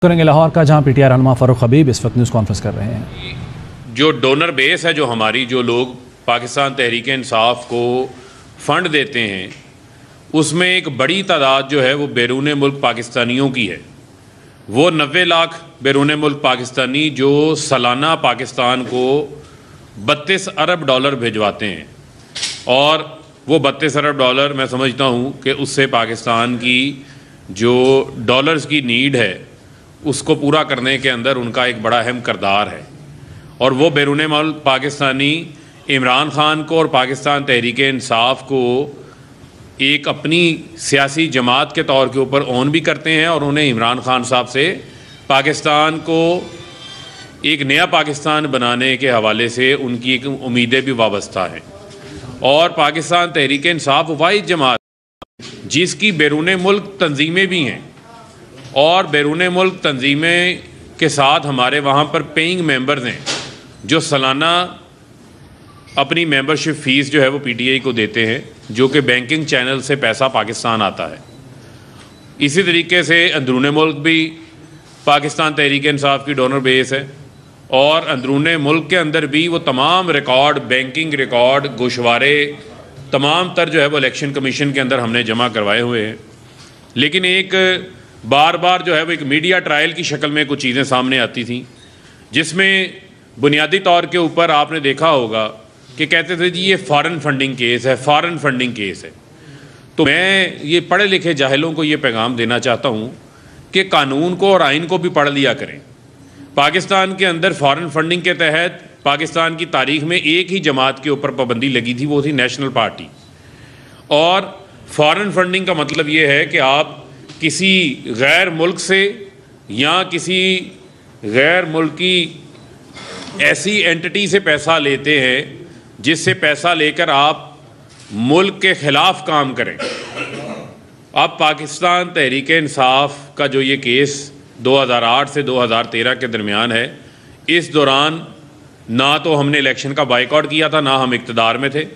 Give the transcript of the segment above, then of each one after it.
करेंगे लाहौर का, जहां पीटीआई रहनुमा फारूक हबीब इस वक्त न्यूज़ कॉन्फ्रेंस कर रहे हैं। जो डोनर बेस है, जो हमारी जो लोग पाकिस्तान तहरीक इंसाफ को फ़ंड देते हैं, उसमें एक बड़ी तादाद जो है वो बैरून मुल्क पाकिस्तानियों की है। वो 90 लाख बैरून मुल्क पाकिस्तानी जो सालाना पाकिस्तान को 32 अरब डॉलर भिजवाते हैं, और वो 32 अरब डॉलर मैं समझता हूँ कि उससे पाकिस्तान की जो डॉलर्स की नीड है उसको पूरा करने के अंदर उनका एक बड़ा अहम किरदार है। और वो बैरून मुल्क पाकिस्तानी इमरान ख़ान को और पाकिस्तान तहरीक इंसाफ को एक अपनी सियासी जमात के तौर के ऊपर ऑन भी करते हैं, और उन्हें इमरान ख़ान साहब से पाकिस्तान को एक नया पाकिस्तान बनाने के हवाले से उनकी एक उम्मीदें भी वाबस्ता हैं। और पाकिस्तान तहरीक इंसाफ वाहिद जमात जिसकी बैरून मुल्क तंजीमें भी हैं, और बैरून मुल्क तंजीमें के साथ हमारे वहाँ पर पेइंग मेंबर्स हैं जो सालाना अपनी मेंबरशिप फ़ीस जो है वो पीटीआई को देते हैं, जो कि बैंकिंग चैनल से पैसा पाकिस्तान आता है। इसी तरीके से अंदरून मुल्क भी पाकिस्तान तहरीक इंसाफ की डोनर बेस है, और अंदरून मुल्क के अंदर भी वो तमाम रिकॉर्ड, बैंकिंग रिकॉर्ड, गोशवारे तमाम तर जो है वो इलेक्शन कमीशन के अंदर हमने जमा करवाए हुए हैं। लेकिन एक बार बार जो है वो एक मीडिया ट्रायल की शक्ल में कुछ चीज़ें सामने आती थी, जिसमें बुनियादी तौर के ऊपर आपने देखा होगा कि कहते थे जी ये फ़ॉरेन फंडिंग केस है, फ़ॉरेन फंडिंग केस है। तो मैं ये पढ़े लिखे जाहिलों को ये पैगाम देना चाहता हूँ कि कानून को और आइन को भी पढ़ लिया करें। पाकिस्तान के अंदर फ़ॉरेन फंडिंग के तहत पाकिस्तान की तारीख़ में एक ही जमात के ऊपर पाबंदी लगी थी, वो थी नेशनल पार्टी। और फ़ॉरेन फंडिंग का मतलब ये है कि आप किसी गैर मुल्क से या किसी गैर मुल्की ऐसी एंटिटी से पैसा लेते हैं जिससे पैसा लेकर आप मुल्क के ख़िलाफ़ काम करें। अब पाकिस्तान तहरीक इंसाफ का जो ये केस 2008 से 2013 के दरमियान है, इस दौरान ना तो हमने इलेक्शन का बाइकआउट किया था, ना हम इक़्तिदार में थे,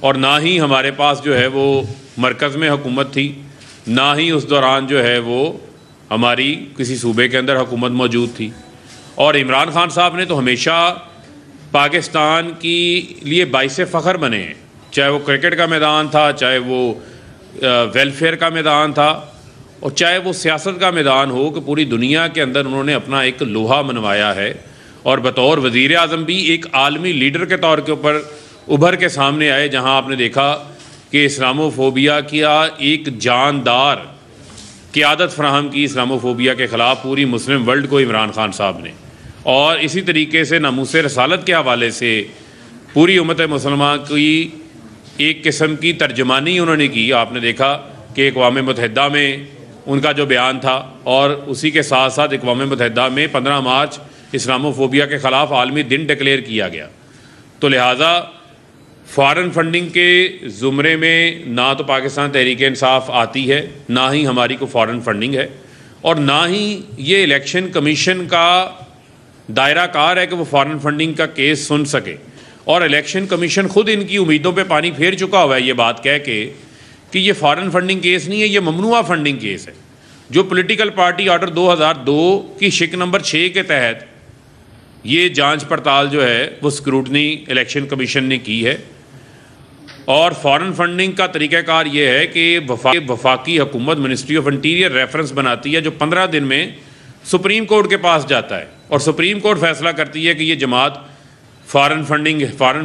और ना ही हमारे पास जो है वो मरकज़ में हुकूमत थी, ना ही उस दौरान जो है वो हमारी किसी सूबे के अंदर हुकूमत मौजूद थी। और इमरान ख़ान साहब ने तो हमेशा पाकिस्तान की लिए बाइस फ़ख्र बने हैं, चाहे वो क्रिकेट का मैदान था, चाहे वो वेलफेयर का मैदान था, और चाहे वो सियासत का मैदान हो, कि पूरी दुनिया के अंदर उन्होंने अपना एक लोहा मनवाया है। और बतौर वज़ीर आज़म भी एक आलमी लीडर के तौर के ऊपर उभर के सामने आए, जहाँ आपने देखा कि इस्लामोफोबिया का एक जानदार क़ियादत फ़राहम की इस्लामोफोबिया के ख़िलाफ़ पूरी मुस्लिम वर्ल्ड को इमरान ख़ान साहब ने। और इसी तरीके से नामूस रसालत के हवाले से पूरी उम्मत मुसलमान की एक किस्म की तर्जमानी उन्होंने की। आपने देखा कि अक़वाम मुत्तहिदा में उनका जो बयान था, और उसी के साथ साथ अक़वाम मुत्तहिदा में 15 मार्च इस्लामोफोबिया के ख़िलाफ़ आलमी दिन डिक्लेयर किया गया। तो लिहाजा फ़ॉरेन फंडिंग के ज़ुमरे में ना तो पाकिस्तान तहरीक इंसाफ आती है, ना ही हमारी को फ़ॉरेन फंडिंग है, और ना ही ये इलेक्शन कमीशन का दायरा कार है कि वो फ़ॉरेन फंडिंग का केस सुन सके। और इलेक्शन कमीशन ख़ुद इनकी उम्मीदों पे पानी फेर चुका हुआ है ये बात कह के कि ये फ़ॉरेन फंडिंग केस नहीं है, ये ममनुआ फंडिंग केस है, जो पॉलिटिकल पार्टी ऑर्डर 2002 की शिक नंबर 6 के तहत ये जांच पड़ताल जो है वो स्क्रूटनी इलेक्शन कमीशन ने की है। और फ़ॉरेन फंडिंग का तरीक़ाकार ये है कि वफाकी हुकूमत मिनिस्ट्री ऑफ इंटीरियर रेफरेंस बनाती है, जो 15 दिन में सुप्रीम कोर्ट के पास जाता है, और सुप्रीम कोर्ट फैसला करती है कि ये जमात फ़ॉरेन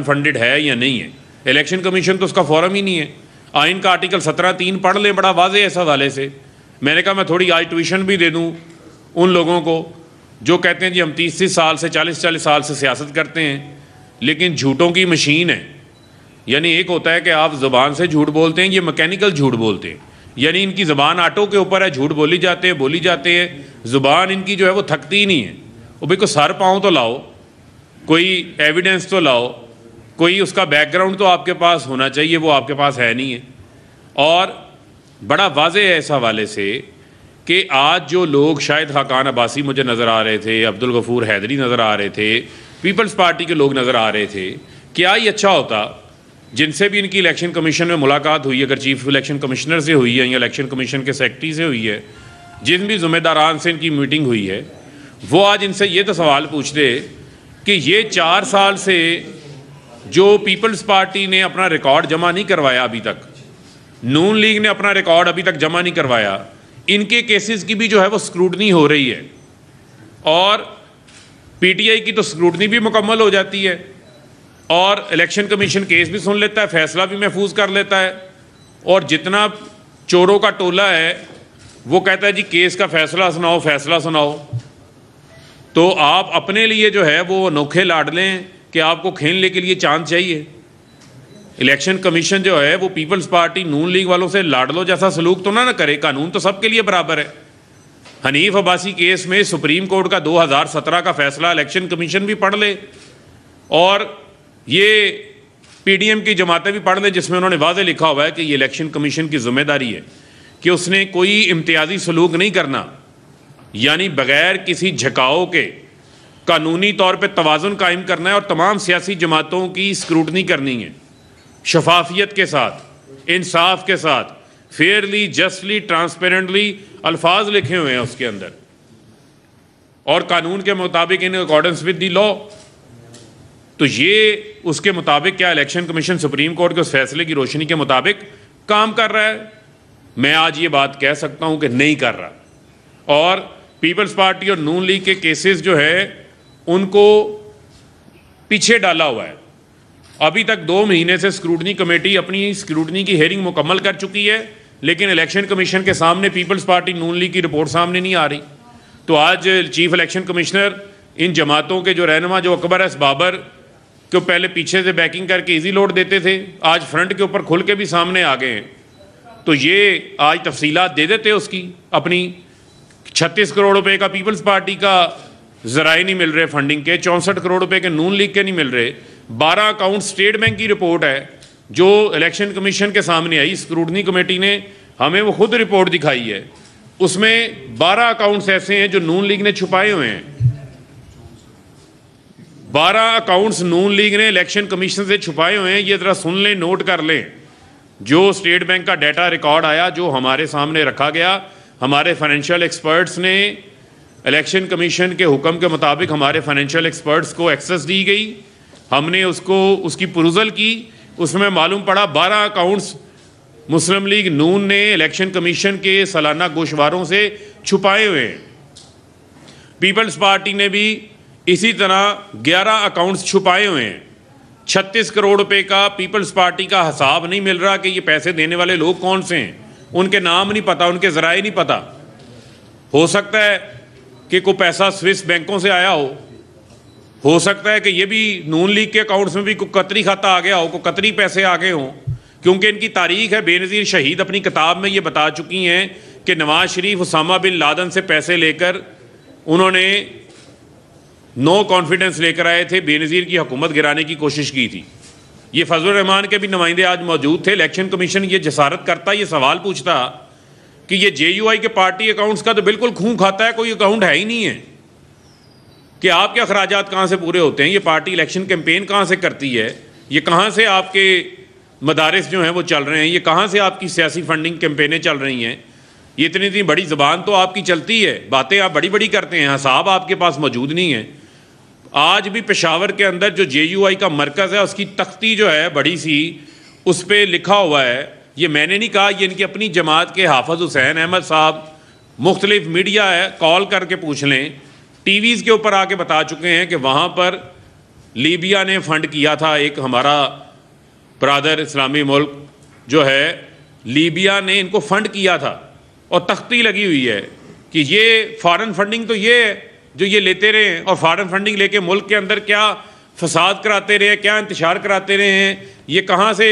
फंडेड है या नहीं है। इलेक्शन कमीशन तो उसका फ़ोरम ही नहीं है। आइन का आर्टिकल 17(3) पढ़ लें, बड़ा वाज़ेह है इस हवाले से। मैंने कहा मैं थोड़ी आज ट्यूशन भी दे दूँ उन लोगों को जो कहते हैं जी हम 30 साल से 40 साल से सियासत करते हैं, लेकिन झूठों की मशीन है। यानी एक होता है कि आप ज़ुबान से झूठ बोलते हैं, ये मैकेनिकल झूठ बोलते हैं, यानी इनकी ज़ुबान आटो के ऊपर है, झूठ बोली जाते हैं, ज़ुबान इनकी जो है वो थकती ही नहीं है। वो भाई कोई सर पाँव तो लाओ, कोई एविडेंस तो लाओ, कोई उसका बैकग्राउंड तो आपके पास होना चाहिए, वो आपके पास है नहीं है। और बड़ा वाज़ेह है इस हवाले से कि आज जो लोग, शायद खाकान अब्बासी मुझे नज़र आ रहे थे, अब्दुल गफूर हैदरी नज़र आ रहे थे, पीपल्स पार्टी के लोग नज़र आ रहे थे, क्या ही अच्छा होता जिनसे भी इनकी इलेक्शन कमीशन में मुलाकात हुई, अगर चीफ इलेक्शन कमिश्नर से हुई है या इलेक्शन कमीशन के सेक्रेटरी से हुई है, जिन भी ज़िम्मेदारान से इनकी मीटिंग हुई है, वो आज इनसे ये तो सवाल पूछते कि ये 4 साल से जो पीपल्स पार्टी ने अपना रिकॉर्ड जमा नहीं करवाया, अभी तक नून लीग ने अपना रिकॉर्ड अभी तक जमा नहीं करवाया, इनके केसेस की भी जो है वो स्क्रूटनी हो रही है और पीटीआई की तो स्क्रूटनी भी मुकम्मल हो जाती है और इलेक्शन कमीशन केस भी सुन लेता है, फैसला भी महफूज कर लेता है और जितना चोरों का टोला है वो कहता है जी केस का फैसला सुनाओ, फैसला सुनाओ। तो आप अपने लिए जो है वो अनोखे लाडले हैं कि आपको खेलने के लिए चांद चाहिए। इलेक्शन कमीशन जो है वो पीपल्स पार्टी नून लीग वालों से लाडलो जैसा सलूक तो ना करे, कानून तो सबके लिए बराबर है। हनीफ अब्बासी केस में सुप्रीम कोर्ट का 2017 का फैसला इलेक्शन कमीशन भी पढ़ ले और ये पीडीएम की जमातें भी पढ़ ले, जिसमें उन्होंने वाज़े लिखा हुआ है कि ये इलेक्शन कमीशन की जिम्मेदारी है कि उसने कोई इम्तियाजी सलूक नहीं करना, यानी बगैर किसी झकाओ के कानूनी तौर पर तवाज़ुन कायम करना है और तमाम सियासी जमातों की स्क्रूटनी करनी है, शफाफियत के साथ, इंसाफ के साथ, फेयरली, जस्टली, ट्रांसपेरेंटली अल्फाज लिखे हुए हैं उसके अंदर और कानून के मुताबिक in accordance with the law. तो ये उसके मुताबिक क्या इलेक्शन कमीशन सुप्रीम कोर्ट के उस फैसले की रोशनी के मुताबिक काम कर रहा है? मैं आज ये बात कह सकता हूं कि नहीं कर रहा। और पीपल्स पार्टी और नून लीग के केसेस जो है उनको पीछे डाला हुआ है। अभी तक 2 महीने से स्क्रूटनी कमेटी अपनी स्क्रूटनी की हेयरिंग मुकम्मल कर चुकी है, लेकिन इलेक्शन कमीशन के सामने पीपल्स पार्टी नून लीग की रिपोर्ट सामने नहीं आ रही। तो आज चीफ इलेक्शन कमिश्नर इन जमातों के जो रहनुमा जो अकबर एस बाबर को पहले पीछे से बैकिंग करके इजी लोड देते थे, आज फ्रंट के ऊपर खुल के भी सामने आ गए हैं। तो ये आज तफसीलात दे देते उसकी अपनी 36 करोड़ रुपए का पीपल्स पार्टी का ज़राए नहीं मिल रहे फंडिंग के, 64 करोड़ रुपए के नून लीग के नहीं मिल रहे। 12 अकाउंट स्टेट बैंक की रिपोर्ट है जो इलेक्शन कमीशन के सामने आई, स्क्रूटनी कमेटी ने हमें वो खुद रिपोर्ट दिखाई है। उसमें 12 अकाउंट्स ऐसे हैं जो नून लीग ने छुपाए हुए हैं। 12 अकाउंट्स नून लीग ने इलेक्शन कमीशन से छुपाए हुए हैं। ये ज़रा सुन लें, नोट कर लें। जो स्टेट बैंक का डाटा रिकॉर्ड आया, जो हमारे सामने रखा गया, हमारे फाइनेंशियल एक्सपर्ट्स ने इलेक्शन कमीशन के हुक्म के मुताबिक हमारे फाइनेंशियल एक्सपर्ट्स को एक्सेस दी गई, हमने उसकी पुरुजल की। उसमें मालूम पड़ा 12 अकाउंट्स मुस्लिम लीग नून ने इलेक्शन कमीशन के सालाना गोशवारों से छुपाए हुए हैं। पीपल्स पार्टी ने भी इसी तरह 11 अकाउंट्स छुपाए हुए हैं। 36 करोड़ रुपए का पीपल्स पार्टी का हिसाब नहीं मिल रहा कि ये पैसे देने वाले लोग कौन से हैं, उनके नाम नहीं पता, उनके ज़राए नहीं पता। हो सकता है कि कोई पैसा स्विस बैंकों से आया हो सकता है कि ये भी नून लीग के अकाउंट्स में भी कोई कतरी खाता आ गया हो, कोई कतरी पैसे आ गए हों, क्योंकि इनकी तारीख है। बेनज़ीर शहीद अपनी किताब में ये बता चुकी हैं कि नवाज शरीफ उसामा बिन लादेन से पैसे लेकर उन्होंने नो कॉन्फिडेंस लेकर आए थे, बेनज़ीर की हुकूमत गिराने की कोशिश की थी। ये फजलुर रहमान के भी नुमाइंदे आज मौजूद थे। इलेक्शन कमीशन ये जसारत करता, ये सवाल पूछता कि ये JUI के पार्टी अकाउंट्स का तो बिल्कुल खून खाता है, कोई अकाउंट है ही नहीं है कि आपके अखराजात कहाँ से पूरे होते हैं, ये पार्टी इलेक्शन कैंपेन कहाँ से करती है, ये कहाँ से आपके मदारिस जो हैं वो चल रहे हैं, ये कहाँ से आपकी सियासी फंडिंग कैंपेनें चल रही हैं। ये इतनी बड़ी ज़बान तो आपकी चलती है, बातें आप बड़ी बड़ी करते हैं, हिसाब आपके पास मौजूद नहीं है। आज भी पेशावर के अंदर जो JUI का मरकज़ है उसकी तख्ती जो है बड़ी सी, उस पर लिखा हुआ है, ये मैंने नहीं कहा, ये इनकी अपनी जमात के हाफिज़ हुसैन अहमद साहब मुख्तलिफ मीडिया है, कॉल करके पूछ लें, टीवीज़ के ऊपर आके बता चुके हैं कि वहाँ पर लीबिया ने फ़ंड किया था। एक हमारा ब्रादर इस्लामी मुल्क जो है लीबिया ने इनको फ़ंड किया था और तख्ती लगी हुई है कि ये फ़ॉरेन फंडिंग तो ये है जो ये लेते रहे हैं और फ़ॉरेन फंडिंग लेके मुल्क के अंदर क्या फसाद कराते रहे, क्या इंतशार कराते रहे हैं। ये कहाँ से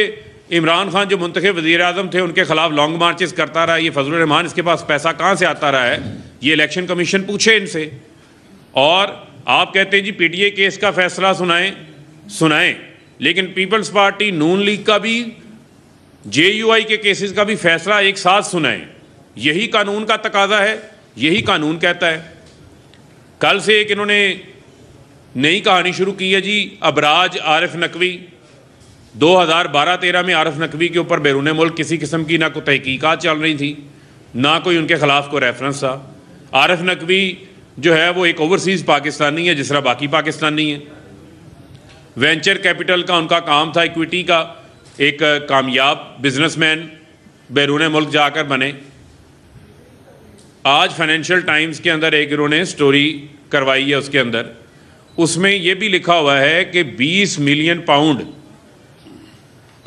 इमरान खान जो मुंतखब वज़ीर आज़म थे उनके खिलाफ लॉन्ग मार्चेस करता रहा, ये फजलुर रहमान इसके पास पैसा कहाँ से आता रहा है, ये इलेक्शन कमीशन पूछे इनसे। और आप कहते हैं जी PTA केस का फैसला सुनाएं, लेकिन पीपल्स पार्टी नून लीग का भी JUI के केसेस का भी फैसला एक साथ सुनाएं। यही कानून का तकाजा है, यही कानून कहता है। कल से एक इन्होंने नई कहानी शुरू की है जी, अबराज आरिफ नकवी। 2012-13 में आरिफ नकवी के ऊपर बैरून मुल्क किसी किस्म की ना कोई तहकीकात चल रही थी, ना कोई उनके ख़िलाफ़ कोई रेफरेंस था। आरिफ नकवी जो है वो एक ओवरसीज़ पाकिस्तानी है जिस तरह बाकी पाकिस्तानी है। वेंचर कैपिटल का उनका काम था, इक्विटी का एक कामयाब बिजनेसमैन बैरून मुल्क जाकर बने। आज फाइनेंशियल टाइम्स के अंदर एक इन्होंने स्टोरी करवाई है, उसके अंदर उसमें यह भी लिखा हुआ है कि 20 मिलियन पाउंड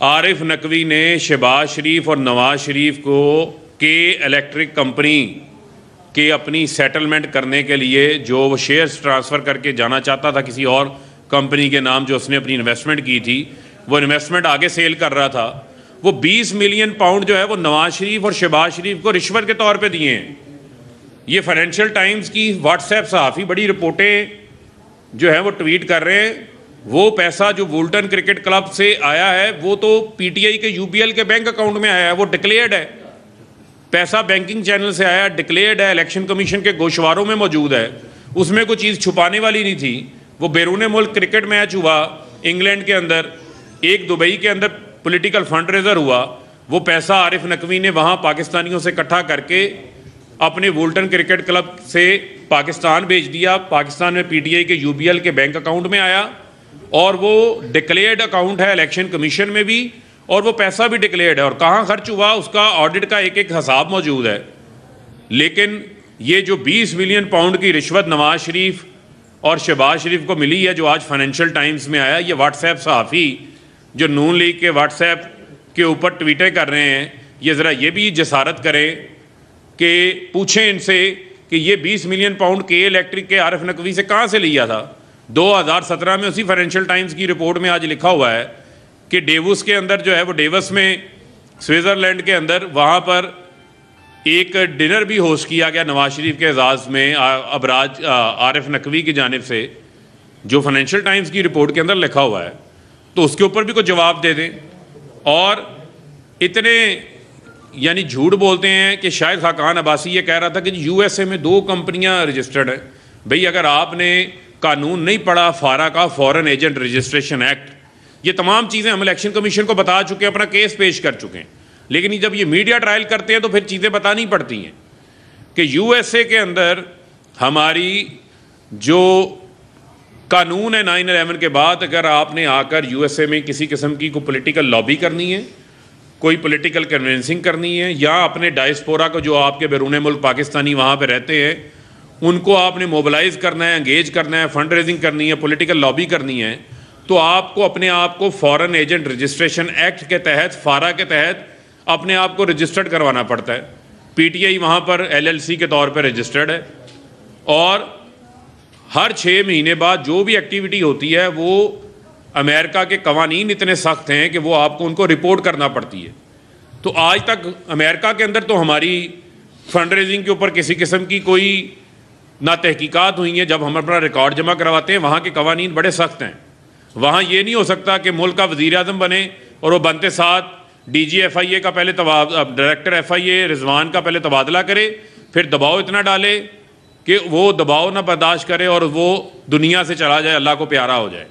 आरिफ नकवी ने शहबाज शरीफ और नवाज शरीफ को के इलेक्ट्रिक कंपनी के अपनी सेटलमेंट करने के लिए जो वो शेयर्स ट्रांसफ़र करके जाना चाहता था किसी और कंपनी के नाम जो उसने अपनी इन्वेस्टमेंट की थी, वो इन्वेस्टमेंट आगे सेल कर रहा था, वो 20 मिलियन पाउंड जो है वो नवाज शरीफ और शहबाज शरीफ को रिश्वत के तौर पे दिए हैं। ये फाइनेंशियल टाइम्स की व्हाट्सएप सहाफ़ी बड़ी रिपोर्टें जो है वो ट्वीट कर रहे हैं। वो पैसा जो वुल्टन क्रिकेट क्लब से आया है वो तो पीटीआई के यूपीएल के बैंक अकाउंट में आया है, वो डिक्लेयर्ड है। पैसा बैंकिंग चैनल से आया, डिक्लेयर्ड है, इलेक्शन कमीशन के गोशवारों में मौजूद है, उसमें कोई चीज़ छुपाने वाली नहीं थी। वो बैरून मुल्क क्रिकेट मैच हुआ इंग्लैंड के अंदर, एक दुबई के अंदर पॉलिटिकल फंड रेजर हुआ, वो पैसा आरिफ नकवी ने वहाँ पाकिस्तानियों से इकट्ठा करके अपने वुल्टन क्रिकेट क्लब से पाकिस्तान भेज दिया। पाकिस्तान में पीटीआई के यूबीएल के बैंक अकाउंट में आया और वो डिक्लेयर्ड अकाउंट है इलेक्शन कमीशन में भी, और वो पैसा भी डिक्लेयर्ड है और कहाँ खर्च हुआ उसका ऑडिट का एक एक हिसाब मौजूद है। लेकिन ये जो 20 मिलियन पाउंड की रिश्वत नवाज शरीफ और शहबाज शरीफ को मिली है, जो आज फाइनेंशियल टाइम्स में आया, ये व्हाट्सएप सहाफ़ी जो नून लीग के व्हाट्सएप के ऊपर ट्वीटें कर रहे हैं, ये ज़रा ये भी जसारत करें कि पूछें इनसे कि ये 20 मिलियन पाउंड के इलेक्ट्रिक के आरिफ नकवी से कहाँ से लिया था। 2017 में उसी फाइनेंशियल टाइम्स की रिपोर्ट में आज लिखा हुआ है कि डेवस के अंदर जो है वो डेवस में स्विट्ज़रलैंड के अंदर वहाँ पर एक डिनर भी होस्ट किया गया नवाज शरीफ के एजाज़ में अबराज आरिफ नकवी की जानिब से, जो फाइनेंशियल टाइम्स की रिपोर्ट के अंदर लिखा हुआ है। तो उसके ऊपर भी कोई जवाब दे दें। और इतने यानी झूठ बोलते हैं कि शायद खाकान अब्बासी ये कह रहा था कि यूएसए में 2 कंपनियां रजिस्टर्ड हैं। भाई अगर आपने कानून नहीं पढ़ा फारा का, फॉरेन एजेंट रजिस्ट्रेशन एक्ट, ये तमाम चीज़ें हम इलेक्शन कमीशन को बता चुके हैं, अपना केस पेश कर चुके हैं, लेकिन जब ये मीडिया ट्रायल करते हैं तो फिर चीज़ें बतानी पड़ती हैं कि यूएसए के अंदर हमारी जो कानून है 9/11 के बाद, अगर आपने आकर यूएसए में किसी किस्म की कोई पॉलिटिकल लॉबी करनी है, कोई पॉलिटिकल कन्विंसिंग करनी है, या अपने डायस्पोरा को जो आपके बैरून मुल्क पाकिस्तानी वहाँ पे रहते हैं उनको आपने मोबिलाइज करना है, एंगेज करना है, फंड रेजिंग करनी है, पॉलिटिकल लॉबी करनी है, तो आपको अपने आप को फॉरेन एजेंट रजिस्ट्रेशन एक्ट के तहत, फारा के तहत अपने आप को रजिस्टर्ड करवाना पड़ता है। पीटीआई वहाँ पर एलएलसी के तौर पर रजिस्टर्ड है और हर 6 महीने बाद जो भी एक्टिविटी होती है वो अमेरिका के कवानीन इतने सख्त हैं कि वो आपको उनको रिपोर्ट करना पड़ती है। तो आज तक अमेरिका के अंदर तो हमारी फंड रेजिंग के ऊपर किसी किस्म की कोई ना तहकीकात हुई है। जब हम अपना रिकॉर्ड जमा करवाते हैं वहाँ के कवानीन बड़े सख्त हैं। वहाँ ये नहीं हो सकता कि मुल्क का वज़ीर आज़म बने और वो बनते साथ डीजी FIA का पहले डायरेक्टर FIA रिजवान का पहले तबादला करे, फिर दबाव इतना डाले कि वो दबाव ना बर्दाश्त करे और वो दुनिया से चला जाए, अल्लाह को प्यारा हो जाए।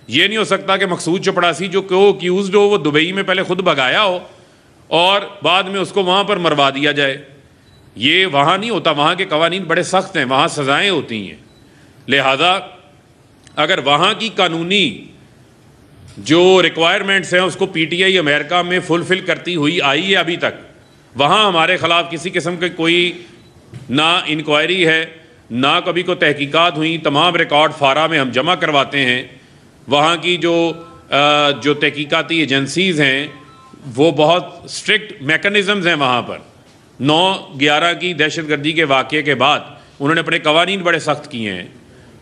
ये नहीं हो सकता कि मकसूद चपड़ासी जो को अक्यूज़ड हो वो दुबई में पहले खुद भगाया हो और बाद में उसको वहाँ पर मरवा दिया जाए। ये वहाँ नहीं होता, वहाँ के कवानीन बड़े सख्त हैं, वहाँ सज़ाएँ होती हैं। लिहाजा अगर वहाँ की कानूनी जो रिक्वायरमेंट्स हैं उसको पीटीआई अमेरिका में फुलफ़िल करती हुई आई है अभी तक, वहाँ हमारे ख़िलाफ़ किसी किस्म की कोई ना इंक्वायरी है, ना कभी कोई तहकीकात हुई। तमाम रिकॉर्ड फारा में हम जमा करवाते हैं। वहाँ की जो तहकीकाती एजेंसीज़ हैं वो बहुत स्ट्रिक्ट मेकनिज़म्स हैं वहाँ पर। 9/11 की दहशतगर्दी के वाक़े के बाद उन्होंने अपने कवानीन बड़े सख्त किए हैं,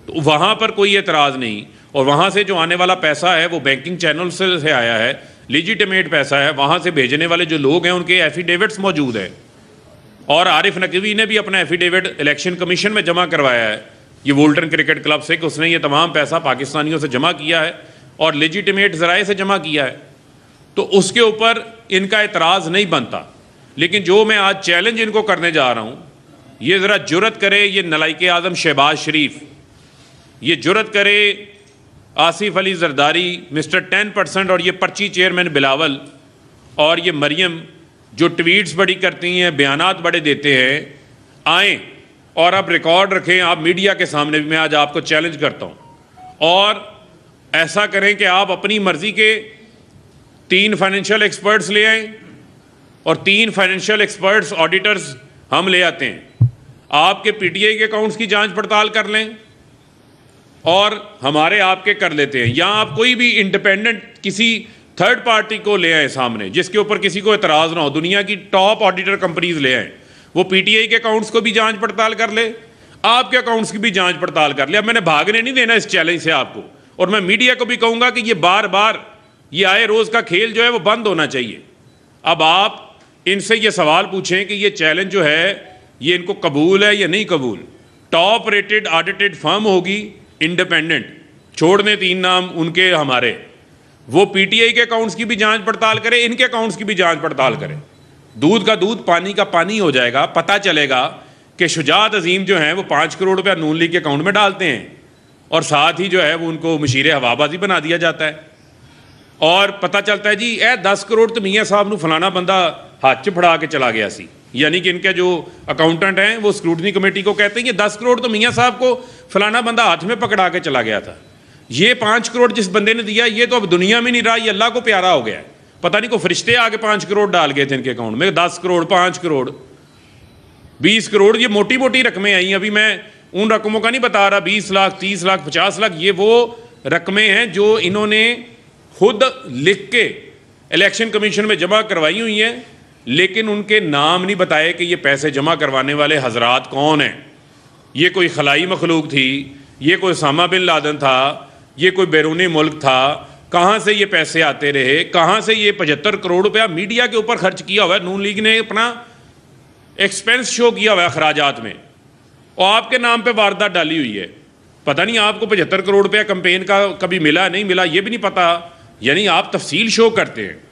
तो वहाँ पर कोई एतराज़ नहीं। और वहाँ से जो आने वाला पैसा है वो बैंकिंग चैनल से आया है, लीजिटिमेट पैसा है। वहाँ से भेजने वाले जो लोग हैं उनके एफिडेविट्स मौजूद हैं और आरिफ नकवी ने भी अपना एफिडेविट इलेक्शन कमीशन में जमा करवाया है ये वुल्टन क्रिकेट क्लब से कि उसने ये तमाम पैसा पाकिस्तानियों से जमा किया है और लेजिटिमेट ज़राए से जमा किया है। तो उसके ऊपर इनका एतराज़ नहीं बनता। लेकिन जो मैं आज चैलेंज इनको करने जा रहा हूँ, ये ज़रा जुर्रत करे ये नलाइके आज़म शहबाज शरीफ, ये जुर्रत करे आसिफ अली जरदारी, मिस्टर 10% और ये पर्ची चेयरमैन बिलावल और ये मरियम जो ट्वीट्स बड़ी करती हैं, बयानात बड़े देते हैं, आएँ और आप रिकॉर्ड रखें, आप मीडिया के सामने भी, मैं आज आपको चैलेंज करता हूँ, और ऐसा करें कि आप अपनी मर्ज़ी के 3 फाइनेंशियल एक्सपर्ट्स ले आएँ और 3 फाइनेंशियल एक्सपर्ट्स ऑडिटर्स हम ले आते हैं, आपके पीटीआई के अकाउंट्स की जांच पड़ताल कर लें और हमारे आपके कर लेते हैं, या आप कोई भी इंडिपेंडेंट किसी थर्ड पार्टी को ले आए सामने जिसके ऊपर किसी को एतराज़ ना हो, दुनिया की टॉप ऑडिटर कंपनीज ले आए, वो पीटीआई के अकाउंट्स को भी जांच पड़ताल कर ले, आपके अकाउंट्स की भी जांच पड़ताल कर ले। अब मैंने भागने नहीं देना इस चैलेंज से आपको, और मैं मीडिया को भी कहूँगा कि ये बार बार ये आए रोज़ का खेल जो है वो बंद होना चाहिए। अब आप इनसे ये सवाल पूछें कि ये चैलेंज जो है ये इनको कबूल है या नहीं कबूल। टॉप रेटेड ऑडिटेड फर्म होगी, इंडिपेंडेंट, छोड़ दें 3 नाम उनके हमारे, वो पीटीआई के अकाउंट्स की भी जांच पड़ताल करे, इनके अकाउंट्स की भी जांच पड़ताल करे। दूध का दूध पानी का पानी हो जाएगा, पता चलेगा कि शुजात अजीम जो हैं वो 5 करोड़ रुपया नून लीग के अकाउंट में डालते हैं और साथ ही जो है वो उनको मशीर हवाबाजी बना दिया जाता है, और पता चलता है जी 10 करोड़ तो मियाँ साहब नू फलाना बंदा हाथ च फड़ा के चला गया सी, यानी कि इनके जो अकाउंटेंट हैं वो स्क्रूटनी कमेटी को कहते हैं कि 10 करोड़ तो मियाँ साहब को फलाना बंदा हाथ में पकड़ा के चला गया था, ये 5 करोड़ जिस बंदे ने दिया ये तो अब दुनिया में नहीं रहा, ये अल्लाह को प्यारा हो गया है। पता नहीं को फरिश्ते आगे 5 करोड़ डाल गए थे इनके अकाउंट में, 10 करोड़ 5 करोड़ 20 करोड़, ये मोटी मोटी रकमें आई। अभी मैं उन रकमों का नहीं बता रहा, 20 लाख 30 लाख 50 लाख, ये वो रकमें हैं जो इन्होंने खुद लिख के इलेक्शन कमीशन में जमा करवाई हुई हैं, लेकिन उनके नाम नहीं बताए कि ये पैसे जमा करवाने वाले हजरात कौन हैं। ये कोई खलाई मखलूक थी, ये कोई उसामा बिन लादेन था, ये कोई बैरूनी मुल्क था, कहाँ से ये पैसे आते रहे, कहाँ से ये 75 करोड़ रुपया मीडिया के ऊपर खर्च किया हुआ है। नून लीग ने अपना एक्सपेंस शो किया हुआ है खराजात में, और आपके नाम पे वारदात डाली हुई है। पता नहीं आपको 75 करोड़ रुपया कंपेन का कभी मिला नहीं मिला ये भी नहीं पता, यानी आप तफसील शो करते हैं।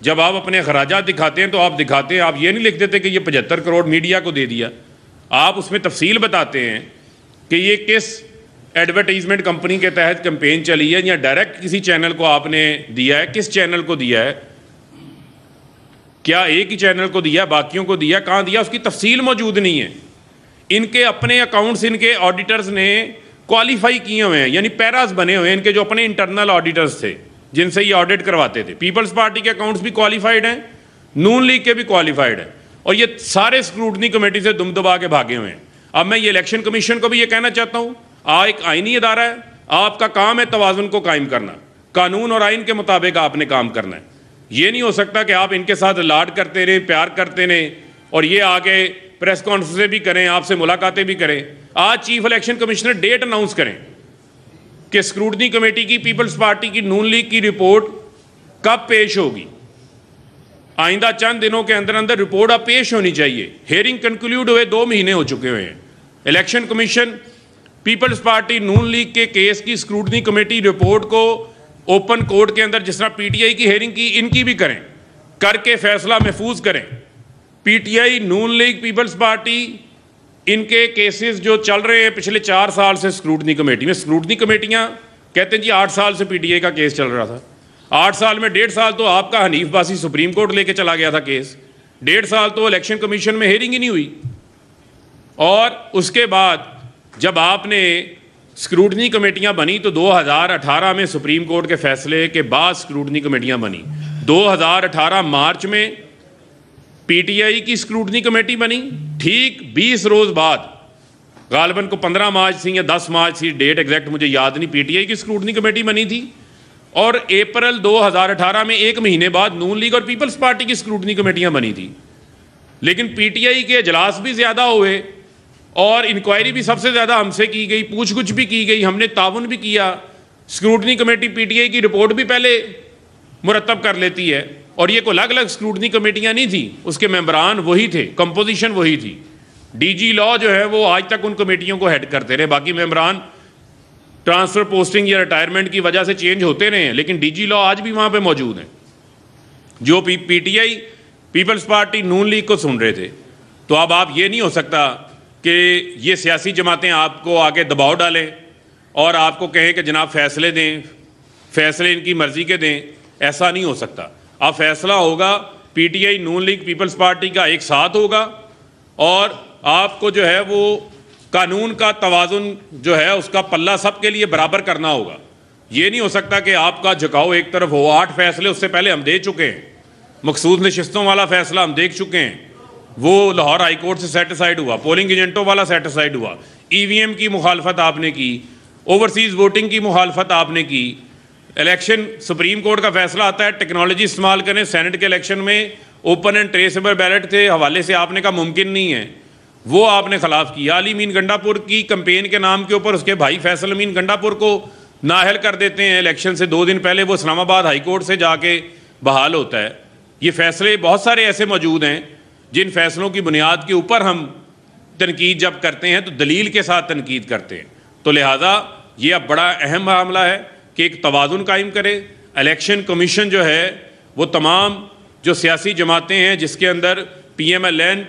जब आप अपने खराजात दिखाते हैं तो आप दिखाते हैं, आप ये नहीं लिख देते कि ये 75 करोड़ मीडिया को दे दिया, आप उसमें तफसील बताते हैं कि ये किस एडवर्टीजमेंट कंपनी के तहत कैंपेन चली है, या डायरेक्ट किसी चैनल को आपने दिया है, किस चैनल को दिया है, क्या एक ही चैनल को दिया, बाकियों को दिया, कहाँ दिया, उसकी तफसील मौजूद नहीं है। इनके अपने अकाउंट्स इनके ऑडिटर्स ने क्वालिफाई किए हुए हैं, यानी पैरास बने हुए हैं इनके जो अपने इंटरनल ऑडिटर्स थे जिनसे ये ऑडिट करवाते थे। पीपल्स पार्टी के अकाउंट्स भी क्वालिफाइड हैं, नून लीग के भी क्वालिफाइड हैं, और ये सारे स्क्रूटनी कमेटी से दुम दबा के भागे हुए हैं। अब मैं ये इलेक्शन कमीशन को भी ये कहना चाहता हूँ, एक आइनी अदारा है, आपका काम है तवाज़ुन को कायम करना, कानून और आइन के मुताबिक आपने काम करना है। ये नहीं हो सकता कि आप इनके साथ लाड करते रहें, प्यार करते रहें, और ये आगे प्रेस कॉन्फ्रेंसें भी करें, आपसे मुलाकातें भी करें। आज chief election commissioner date announce करें कि स्क्रूटनी कमेटी की, पीपल्स पार्टी की, नून लीग की रिपोर्ट कब पेश होगी। आइंदा चंद दिनों के अंदर अंदर रिपोर्ट अब पेश होनी चाहिए। हेयरिंग कंक्लूड हुए 2 महीने हो चुके हुए हैं। इलेक्शन कमीशन पीपल्स पार्टी नून लीग के केस की स्क्रूटनी कमेटी रिपोर्ट को ओपन कोर्ट के अंदर जिस तरह पीटीआई की हेयरिंग की, इनकी भी करें, करके फैसला महफूज करें। पीटीआई, नून लीग, पीपल्स पार्टी, इनके केसेस जो चल रहे हैं पिछले 4 साल से स्क्रूटनी कमेटी में, स्क्रूटनी कमेटियां कहते हैं जी 8 साल से पीटीआई का केस चल रहा था, 8 साल में 1.5 साल तो आपका हनीफ बासी सुप्रीम कोर्ट लेके चला गया था केस, 1.5 साल तो इलेक्शन कमीशन में हेयरिंग ही नहीं हुई। और उसके बाद जब आपने स्क्रूटनी कमेटियां बनी तो 2018 में सुप्रीम कोर्ट के फैसले के बाद स्क्रूटनी कमेटियां बनी। 2018 मार्च में पीटीआई की स्क्रूटनी कमेटी बनी, ठीक 20 रोज बाद, गालिबन को 15 मार्च थी या 10 मार्च थी, डेट एग्जैक्ट मुझे याद नहीं, पीटीआई की स्क्रूटनी कमेटी बनी थी। और अप्रैल 2018 में 1 महीने बाद नून लीग और पीपल्स पार्टी की स्क्रूटनी कमेटियां बनी थी। लेकिन पीटीआई के इजलास भी ज़्यादा हुए और इंक्वायरी भी सबसे ज़्यादा हमसे की गई, पूछ-गुछ भी की गई, हमने ताउन भी किया। स्क्रूटनी कमेटी पीटीआई की रिपोर्ट भी पहले मुरतब कर लेती है, और ये कोई अलग अलग स्क्रूटनी कमेटियां नहीं थी, उसके मेंबरान वही थे, कंपोजिशन वही थी। डीजी लॉ जो है वो आज तक उन कमेटियों को हेड करते रहे, बाकी मेंबरान ट्रांसफ़र, पोस्टिंग या रिटायरमेंट की वजह से चेंज होते रहे हैं, लेकिन डीजी लॉ आज भी वहाँ पे मौजूद है। जो पीटीआई, पीपल्स पार्टी, नून लीग को सुन रहे थे, तो अब आप ये नहीं हो सकता कि ये सियासी जमातें आपको आगे दबाव डालें और आपको कहें कि जनाब फैसले दें, फैसले इनकी मर्ज़ी के दें, ऐसा नहीं हो सकता। अब फैसला होगा पीटीआई नून लीग पीपल्स पार्टी का एक साथ होगा और आपको जो है वो कानून का तवाज़ुन जो है उसका पल्ला सबके लिए बराबर करना होगा। ये नहीं हो सकता कि आपका झुकाव एक तरफ हो। 8 फैसले उससे पहले हम दे चुके हैं, मखसूस नशिस्तों वाला फैसला हम देख चुके हैं, वो लाहौर हाई कोर्ट से सेटिसाइड हुआ, पोलिंग एजेंटों वाला सेटिसाइड हुआ, ईवीएम की मुखालफत आपने की, ओवरसीज़ वोटिंग की मुखालफत आपने की, इलेक्शन सुप्रीम कोर्ट का फैसला आता है टेक्नोलॉजी इस्तेमाल करें, सेनेट के इलेक्शन में ओपन एंड ट्रेसेबल बैलेट थे हवाले से आपने कहा मुमकिन नहीं है, वो आपने खिलाफ किया। अली मीन गंडापुर की कंपेन के नाम के ऊपर उसके भाई फैसल अमीन गंडापुर को नाअहल कर देते हैं, इलेक्शन से 2 दिन पहले वो इस्लामाबाद हाई कोर्ट से जाके बहाल होता है। ये फैसले बहुत सारे ऐसे मौजूद हैं जिन फैसलों की बुनियाद के ऊपर हम तनकीद जब करते हैं तो दलील के साथ तनकीद करते हैं। तो लिहाजा ये अब बड़ा अहम मामला है कि एक तवाज़ुन कायम करे। इलेक्शन कमीशन जो है वो तमाम जो सियासी जमातें हैं जिसके अंदर PMLN,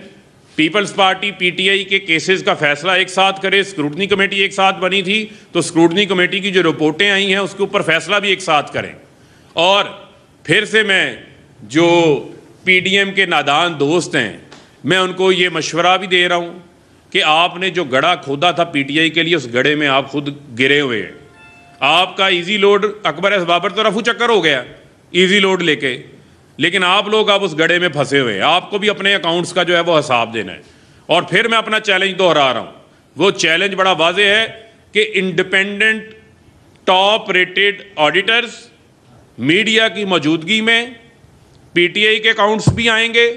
पीपल्स पार्टी, PTI के केसेस का फैसला एक साथ करे। स्क्रूटनी कमेटी एक साथ बनी थी तो स्क्रूटनी कमेटी की जो रिपोर्टें आई हैं उसके ऊपर फैसला भी एक साथ करें। और फिर से मैं जो PDM के नादान दोस्त हैं मैं उनको ये मशवरा भी दे रहा हूँ कि आपने जो गड़ा खोदा था PTI के लिए उस गड़े में आप खुद गिरे हुए हैं। आपका easy load Akbar S Babar तो रफू चक्कर हो गया इजी लोड लेके, लेकिन आप लोग अब उस गड़े में फंसे हुए हैं। आपको भी अपने अकाउंट्स का जो है वो हिसाब देना है। और फिर मैं अपना चैलेंज दोहरा रहा हूँ, वो चैलेंज बड़ा वाज़ेह है कि independent top rated auditors media की मौजूदगी में PTI के अकाउंट्स भी आएंगे।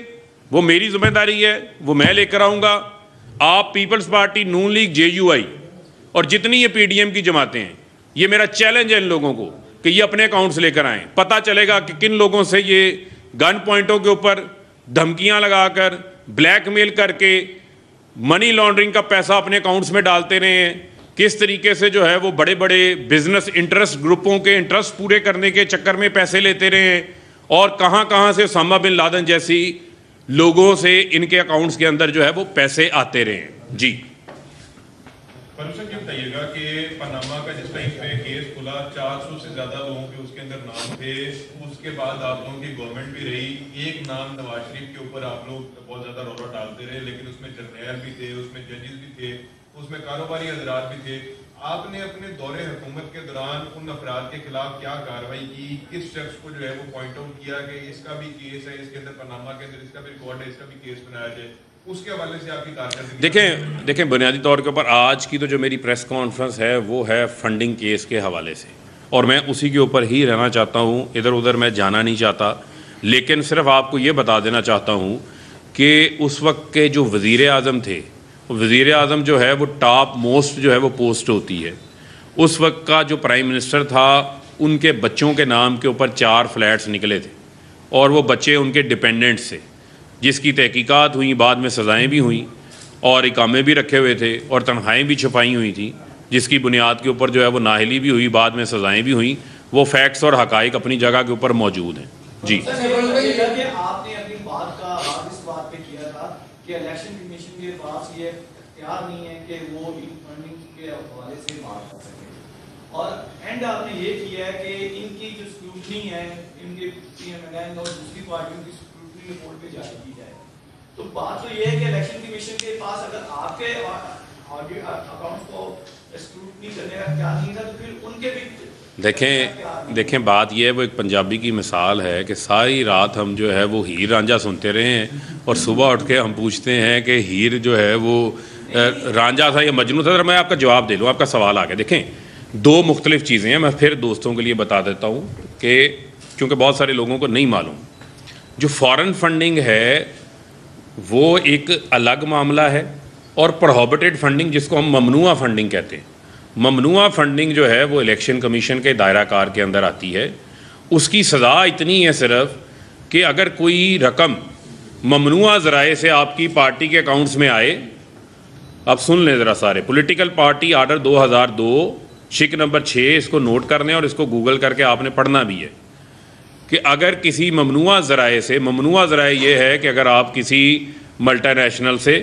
वो मेरी जिम्मेदारी है, वो मैं लेकर आऊँगा। आप पीपल्स पार्टी, नून लीग, JUI और जितनी ये PDM की जमातें हैं, ये मेरा चैलेंज है इन लोगों को कि ये अपने अकाउंट्स लेकर आएँ। पता चलेगा कि किन लोगों से ये गन पॉइंटों के ऊपर धमकियां लगाकर, ब्लैकमेल करके मनी लॉन्ड्रिंग का पैसा अपने अकाउंट्स में डालते रहे हैं, किस तरीके से जो है वो बड़े बड़े बिजनेस इंटरेस्ट ग्रुपों के इंटरेस्ट पूरे करने के चक्कर में पैसे लेते रहे हैं, और कहां कहां से उसामा बिन लादेन जैसी लोगों से इनके अकाउंट्स के अंदर जो है वो पैसे आते रहे हैं। जी परमिशन ये बताइएगा कि पनामा का जिस टाइम पे केस खुला 400 से ज्यादा लोगों के उसके अंदर नाम थे, उसके बाद आप लोगों की गवर्नमेंट भी रही, एक नाम नवाज शरीफ के ऊपर आप लोग बहुत ज्यादा रौला डालते रहे, लेकिन उसमें जर्नैल भी थे, उसमें जजेस भी थे, उसमें कारोबारी हजरात भी थे। आपने अपने दौरे हुकूमत के दौरान उन अफराद के खिलाफ क्या कार्रवाई की, किस शख्स को जो है वो पॉइंट आउट किया कि इसका भी केस है, इसके अंदर पनामा के अंदर इसका भी रिकॉर्ड है, इसका भी केस बनाया जाए, उसके हवाले से आपकी कारकर्दगी? देखें बुनियादी तौर के ऊपर आज की तो जो मेरी प्रेस कॉन्फ्रेंस है वो है फंडिंग केस के हवाले से, और मैं उसी के ऊपर ही रहना चाहता हूँ, इधर उधर मैं जाना नहीं चाहता। लेकिन सिर्फ आपको ये बता देना चाहता हूँ कि उस वक्त के जो वज़ीर आज़म थे, वज़ीर आज़म जो है वो टॉप मोस्ट जो है वो पोस्ट होती है। उस वक्त का जो प्राइम मिनिस्टर था, उनके बच्चों के नाम के ऊपर 4 फ्लैट्स निकले थे और वो बच्चे उनके डिपेंडेंट्स से, जिसकी तहकीकात हुई, बाद में सज़ाएँ भी हुई और इकामे भी रखे हुए थे और तनख्वाहें भी छुपाई हुई थी, जिसकी बुनियाद के ऊपर जो है वो नाहली भी हुई, बाद में सज़ाएँ भी हुई। वो फैक्ट्स और हक़ाइक़ अपनी जगह के ऊपर मौजूद हैं। जी आपने अपनी बात का आगाज़ इस बात पे किया था कि इलेक्शन कमीशन के पास ये इख्तियार नहीं है कि वो इन फंडिंग के हवाले से बात कर सके, और एंड आपने ये किया है कि इनकी जो स्क्रूटनी है, इनके PMLN और दूसरी पार्टियों की स्क्रूटनी रिपोर्ट पे जारी की जाए। तो बात तो ये है कि इलेक्शन कमीशन के पास अगर आपके अकाउंट को स्क्रूटनी करने का क्या नहीं था तो फिर उनके भी देखें बात यह है, वो एक पंजाबी की मिसाल है कि सारी रात हम जो है वो हीर रांझा सुनते रहे हैं और सुबह उठ के हम पूछते हैं कि हीर जो है वो रांझा था या मजनू था। मैं आपका जवाब दे लूँ, आपका सवाल आ गया। देखें 2 मुख्तलिफ चीज़ें हैं। मैं फिर दोस्तों के लिए बता देता हूँ कि क्योंकि बहुत सारे लोगों को नहीं मालूम, जो फॉरेन फंडिंग है वो एक अलग मामला है, और प्रोहिबिटेड फंडिंग जिसको हम ममनुआ फंडिंग कहते हैं, ममनुआ फंडिंग जो है वो इलेक्शन कमीशन के दायरा कार के अंदर आती है। उसकी सज़ा इतनी है सिर्फ कि अगर कोई रकम ममनुआ ज़राए से आपकी पार्टी के अकाउंट्स में आए, अब सुन लें ज़रा सारे, पॉलिटिकल पार्टी आर्डर 2002 शिक नंबर 6, इसको नोट कर लें और इसको गूगल करके आपने पढ़ना भी है कि अगर किसी ममनुआ ज़राए से, ममनुआ ज़राए ये है कि अगर आप किसी मल्टीनेशनल से,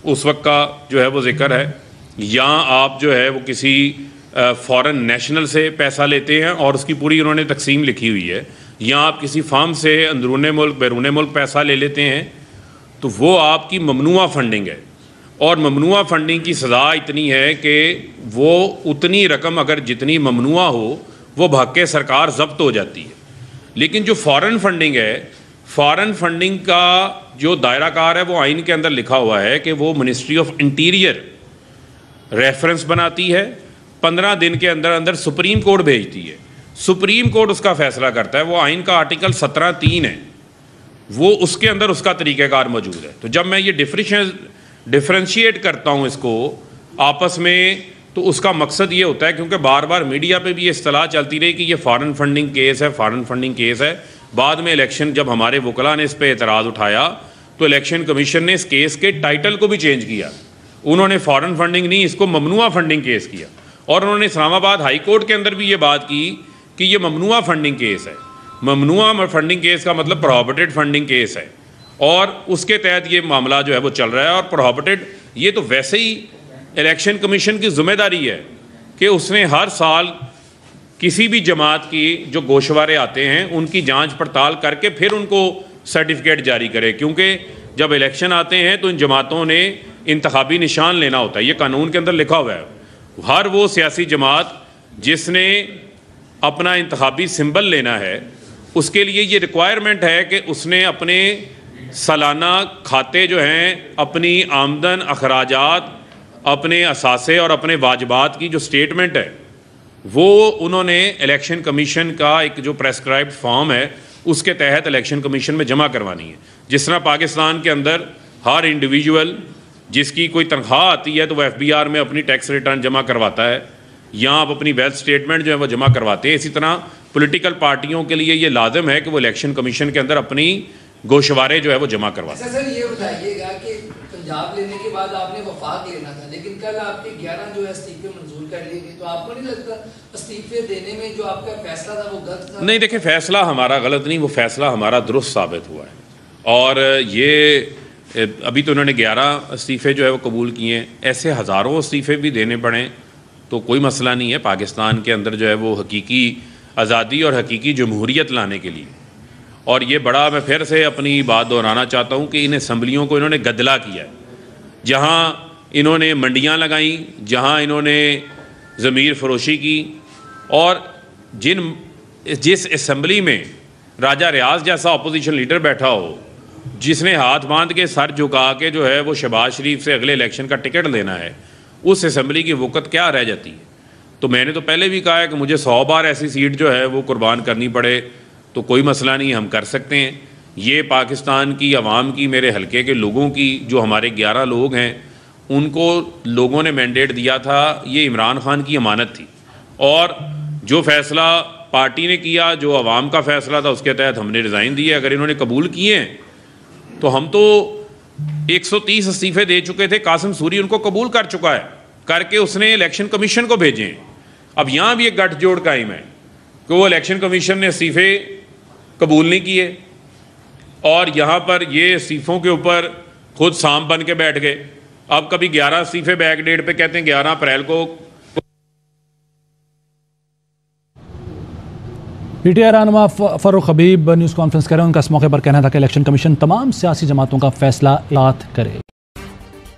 उस वक्त का जो है वो जिक्र है, या आप जो है वो किसी फॉरेन नेशनल से पैसा लेते हैं और उसकी पूरी उन्होंने तकसीम लिखी हुई है, या आप किसी फार्म से अंदरूने मुल्क बैरून मुल्क पैसा ले लेते हैं तो वो आपकी ममनुआ फंडिंग है। और ममनुआ फंडिंग की सज़ा इतनी है कि वो उतनी रकम अगर जितनी ममनुआ हो वो भाग के सरकार जब्त हो जाती है। लेकिन जो फ़ॉरेन फंडिंग है, फ़ॉरेन फंडिंग का जो दायरा कार है वो आइन के अंदर लिखा हुआ है कि वो मिनिस्ट्री ऑफ इंटीरियर रेफरेंस बनाती है, 15 दिन के अंदर अंदर सुप्रीम कोर्ट भेजती है, सुप्रीम कोर्ट उसका फैसला करता है। वो आइन का आर्टिकल 17(3) है, वो उसके अंदर उसका तरीक़ाकार मौजूद है। तो जब मैं ये डिफ्रेंशिएट करता हूँ इसको आपस में, तो उसका मकसद ये होता है, क्योंकि बार बार मीडिया पे भी ये इस्तलाह चलती रही कि ये फ़ॉरेन फंडिंग केस है, फ़ॉरेन फंडिंग केस है। बाद में इलेक्शन, जब हमारे वकला ने इस पर एतराज़ उठाया तो इलेक्शन कमीशन ने इस केस के टाइटल को भी चेंज किया। उन्होंने फ़ॉरेन फंडिंग नहीं, इसको ममनुआ फंडिंग केस किया। और उन्होंने इस्लामाबाद हाई कोर्ट के अंदर भी ये बात की कि ये ममनुआ फंडिंग केस है। ममनुआ फंडिंग केस का मतलब प्रोहिबिटेड फंडिंग केस है, और उसके तहत ये मामला जो है वो चल रहा है। और प्रोहिबिटेड, ये तो वैसे ही इलेक्शन कमीशन की ज़िम्मेदारी है कि उसने हर साल किसी भी जमात की जो गोशवारे आते हैं उनकी जांच पड़ताल करके फिर उनको सर्टिफिकेट जारी करे, क्योंकि जब इलेक्शन आते हैं तो इन जमातों ने इंतखाबी निशान लेना होता है। ये कानून के अंदर लिखा हुआ है। हर वो सियासी जमात जिसने अपना इंतखाबी सिंबल लेना है, उसके लिए ये रिक्वायरमेंट है कि उसने अपने सालाना खाते जो हैं, अपनी आमदन, अखराजात, अपने असासे और अपने वाजबात की जो स्टेटमेंट है वो उन्होंने इलेक्शन कमीशन का एक जो प्रेस्क्राइब्ड फॉर्म है उसके तहत इलेक्शन कमीशन में जमा करवानी है। जिस तरह पाकिस्तान के अंदर हर इंडिविजुअल जिसकी कोई तनख्वाह आती है तो वो FBR में अपनी टैक्स रिटर्न जमा करवाता है, या आप अपनी वेल्थ स्टेटमेंट जो है वो जमा करवाते हैं। इसी तरह पॉलिटिकल पार्टियों के लिए ये लाजिम है कि वो इलेक्शन कमीशन के अंदर अपनी गोशवारे जो है वो जमा करवाते हैं। सर ये बताइएगा कि पंजाब लेने के बाद आपने वफाक लेना था, लेकिन कल आपके 11 जो है इस्तीफे मंजूर कर लिए गए, तो आपको नहीं लगता इस्तीफे देने में जो आपका फैसला था वो गलत था? नहीं, देखिए, फैसला हमारा गलत नहीं, वो फैसला हमारा दुरुस्त साबित हुआ है। और ये अभी तो उन्होंने 11 इस्तीफ़े जो है वो कबूल किए हैं, ऐसे हज़ारों इस्तीफ़े भी देने पड़े तो कोई मसला नहीं है। पाकिस्तान के अंदर जो है वो हकीकी आज़ादी और हकीकी जमहूरियत लाने के लिए, और ये बड़ा, मैं फिर से अपनी बात दोहराना चाहता हूँ कि इन असम्बलियों को इन्होंने गदला किया है। जहाँ इन्होंने मंडियाँ लगाई, जहाँ इन्होंने ज़मीर फरोशी की, और जिस असम्बली में राजा रियाज जैसा अपोजिशन लीडर बैठा हो, जिसने हाथ बांध के सर झुका के जो है वो शहबाज शरीफ से अगले इलेक्शन का टिकट लेना है, उस असम्बली की वक़्त क्या रह जाती है। तो मैंने तो पहले भी कहा है कि मुझे 100 बार ऐसी सीट जो है वो कुर्बान करनी पड़े तो कोई मसला नहीं, हम कर सकते हैं। ये पाकिस्तान की आवाम की, मेरे हलके के लोगों की, जो हमारे 11 लोग हैं, उनको लोगों ने मैंडेट दिया था, ये इमरान खान की अमानत थी। और जो फ़ैसला पार्टी ने किया, जो आवाम का फ़ैसला था, उसके तहत हमने रिज़ाइन दिए। अगर इन्होंने कबूल किए हैं तो हम तो 130 इस्तीफ़े दे चुके थे, कासिम सूरी उनको कबूल कर चुका है, करके उसने इलेक्शन कमीशन को भेजे हैं। अब यहाँ भी एक गठजोड़ कायम है कि वो इलेक्शन कमीशन ने इस्तीफ़े कबूल नहीं किए, और यहाँ पर ये इस्तीफ़ों के ऊपर खुद सांप बन के बैठ गए। अब कभी 11 इस्तीफ़े बैक डेट पे कहते हैं 11 अप्रैल को। PTI रहनुमा फ़ारूक हबीब न्यूज़ कॉन्फ्रेंस कर रहे हैं। उनका इस मौके पर कहना था कि इलेक्शन कमीशन तमाम सियासी जमातों का फैसला रात करे।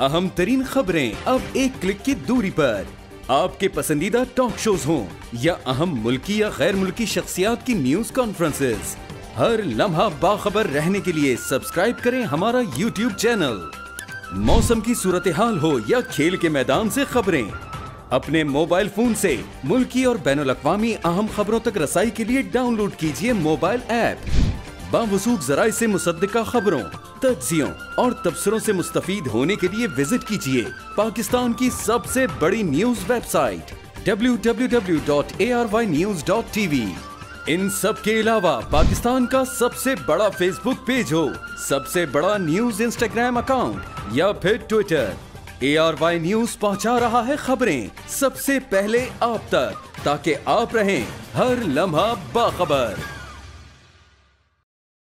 अहम तरीन खबरें अब एक क्लिक की दूरी पर, आपके पसंदीदा टॉक शोज हों या अहम मुल्की या गैर मुल्की शख्सियात की न्यूज़ कॉन्फ्रेंसेस, हर लम्हा बाखबर रहने के लिए सब्सक्राइब करें हमारा YouTube चैनल। मौसम की सूरत हाल हो या खेल के मैदान से खबरें, अपने मोबाइल फोन से मुल्की और बैनुल-अक़वामी अहम खबरों तक रसाई के लिए डाउनलोड कीजिए मोबाइल ऐप। बावसूख ज़राए से मुसद्दिक़ा खबरों, तज्ज़ियों और तबसरों से मुस्तफ़ीद होने के लिए विजिट कीजिए पाकिस्तान की सबसे बड़ी न्यूज़ वेबसाइट www.arYnews.tv। इन सब के अलावा पाकिस्तान का सबसे बड़ा फेसबुक पेज हो, सबसे बड़ा न्यूज़ इंस्टाग्राम अकाउंट या फिर ट्विटर, ARY न्यूज़ पहुंचा रहा है खबरें सबसे पहले आप तक, ताकि आप रहें हर लम्हा बाखबर।